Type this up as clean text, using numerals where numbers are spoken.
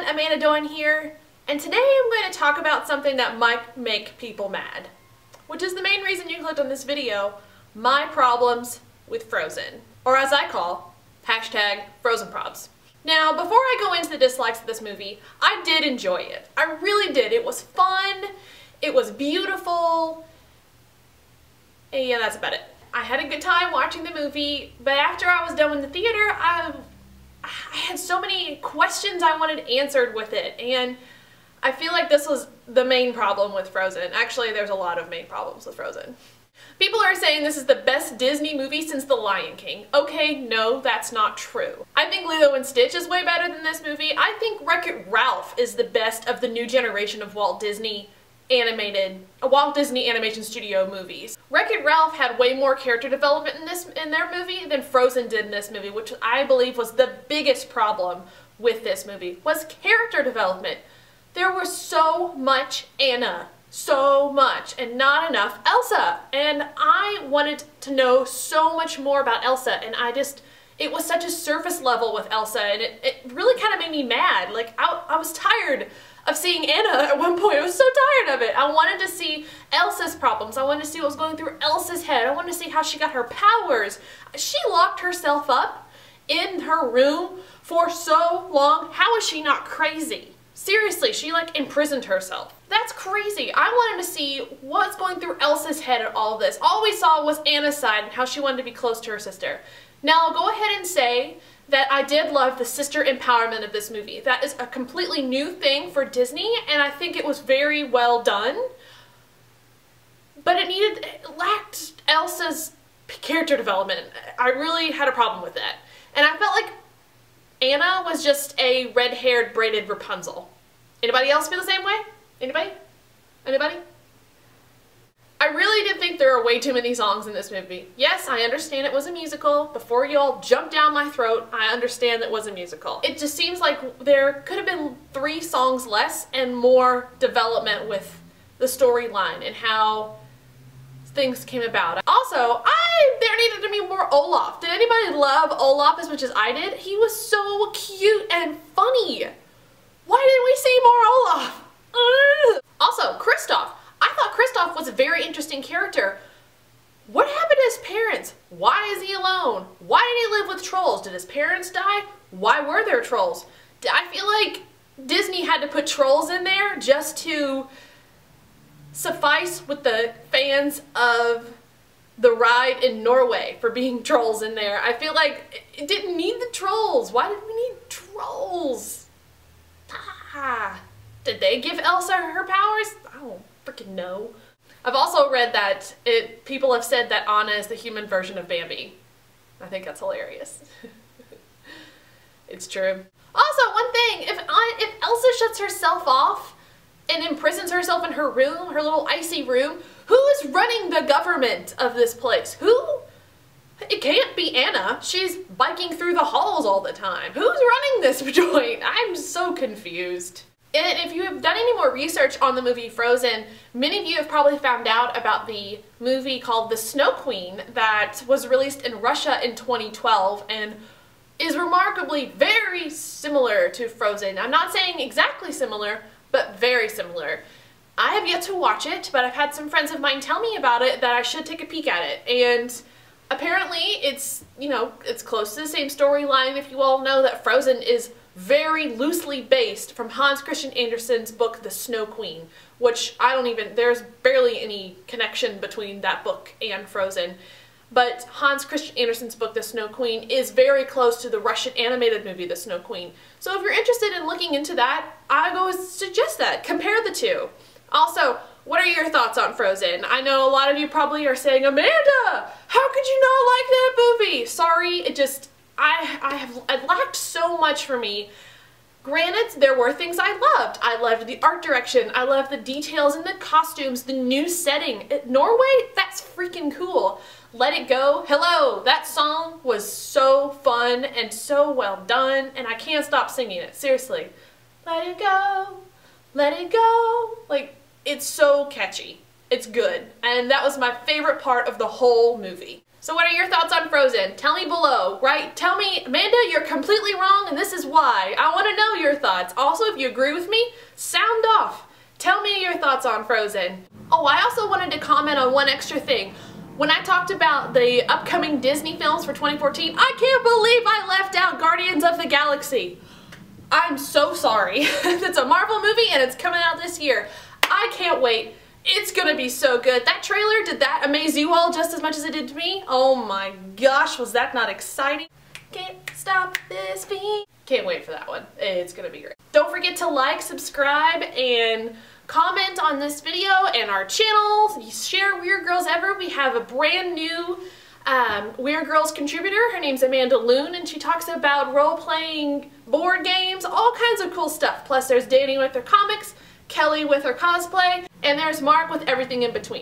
Amanda Doan here, and today I'm going to talk about something that might make people mad, which is the main reason you clicked on this video, my problems with Frozen, or as I call, #FrozenProbs. Now, before I go into the dislikes of this movie, I did enjoy it. I really did. It was fun, it was beautiful, and yeah, that's about it. I had a good time watching the movie, but after I was done with the theater, I had so many questions I wanted answered with it, and I feel like this was the main problem with Frozen. Actually, there's a lot of main problems with Frozen. People are saying this is the best Disney movie since The Lion King. Okay, no, that's not true. I think Lilo and Stitch is way better than this movie. I think Wreck-It Ralph is the best of the new generation of Walt Disney Animation Studio movies. Wreck-It Ralph had way more character development in their movie than Frozen did in this movie, which I believe was the biggest problem with this movie, was character development. There was so much Anna, so much, and not enough Elsa, and I wanted to know so much more about Elsa, and it was such a surface level with Elsa, and it really kind of made me mad. Like, I was tired of seeing Anna at one point. I was so tired of it. I wanted to see Elsa's problems. I wanted to see what was going through Elsa's head. I wanted to see how she got her powers. She locked herself up in her room for so long. How is she not crazy? Seriously, she like imprisoned herself. That's crazy. I wanted to see what's going through Elsa's head in all of this. All we saw was Anna's side and how she wanted to be close to her sister. Now, I'll go ahead and say that I did love the sister empowerment of this movie. That is a completely new thing for Disney, and I think it was very well done. But it lacked Elsa's character development. I really had a problem with that. And I felt like Anna was just a red-haired, braided Rapunzel. Anybody else feel the same way? Anybody? Anybody? I really did think there were way too many songs in this movie. Yes, I understand it was a musical. Before y'all jump down my throat, I understand that it was a musical. It just seems like there could have been 3 songs less and more development with the storyline and how things came about. Also, there needed to be more Olaf. Did anybody love Olaf as much as I did? He was so cute and funny. Why didn't we see more Olaf? Also, Kristoff. I thought Kristoff was a very interesting character. What happened to his parents? Why is he alone? Why did he live with trolls? Did his parents die? Why were there trolls? I feel like Disney had to put trolls in there just to suffice with the fans of the ride in Norway for being trolls in there. I feel like it didn't need the trolls. Why did we need trolls? Did they give Elsa her powers? I don't freaking know. I've also read that people have said that Anna is the human version of Bambi. I think that's hilarious. It's true. Also, one thing, if Elsa shuts herself off and imprisons herself in her room, her little icy room, who is running the government of this place? Who? It can't be Anna. She's biking through the halls all the time. Who's running this joint? I'm so confused. And if you have done any more research on the movie Frozen, many of you have probably found out about the movie called The Snow Queen that was released in Russia in 2012 and is remarkably very similar to Frozen. I'm not saying exactly similar, but very similar. I have yet to watch it, but I've had some friends of mine tell me about it that I should take a peek at it. And apparently it's, it's close to the same storyline. If you all know that Frozen is very loosely based from Hans Christian Andersen's book, The Snow Queen, which there's barely any connection between that book and Frozen. But Hans Christian Andersen's book, The Snow Queen, is very close to the Russian animated movie, The Snow Queen. So if you're interested in looking into that, I would suggest that. Compare the two. Also, what are your thoughts on Frozen? I know a lot of you probably are saying, Amanda, how could you not like that movie? Sorry, it lacked so much for me. Granted, there were things I loved. I loved the art direction. I loved the details and the costumes, the new setting. Norway, that's freaking cool. Let It Go, hello, that song was so fun and so well done, and I can't stop singing it, seriously. Let it go, let it go. Like, it's so catchy. It's good. And that was my favorite part of the whole movie. So what are your thoughts on Frozen? Tell me below, right? Tell me, Amanda, you're completely wrong and this is why. I want to know your thoughts. Also, if you agree with me, sound off. Tell me your thoughts on Frozen. Oh, I also wanted to comment on one extra thing. When I talked about the upcoming Disney films for 2014, I can't believe I left out Guardians of the Galaxy. I'm so sorry. It's a Marvel movie and it's coming out this year. I can't wait. It's gonna be so good. That trailer, did that amaze you all just as much as it did to me? Oh my gosh, was that not exciting? Can't stop this beat. Can't wait for that one. It's gonna be great. Don't forget to like, subscribe, and comment on this video and our channel. Share Weird Girls Ever. We have a brand new Weird Girls contributor. Her name's Amanda Loon, and she talks about role-playing board games, all kinds of cool stuff. Plus there's Danny with her comics, Kelly with her cosplay, and there's Mark with everything in between.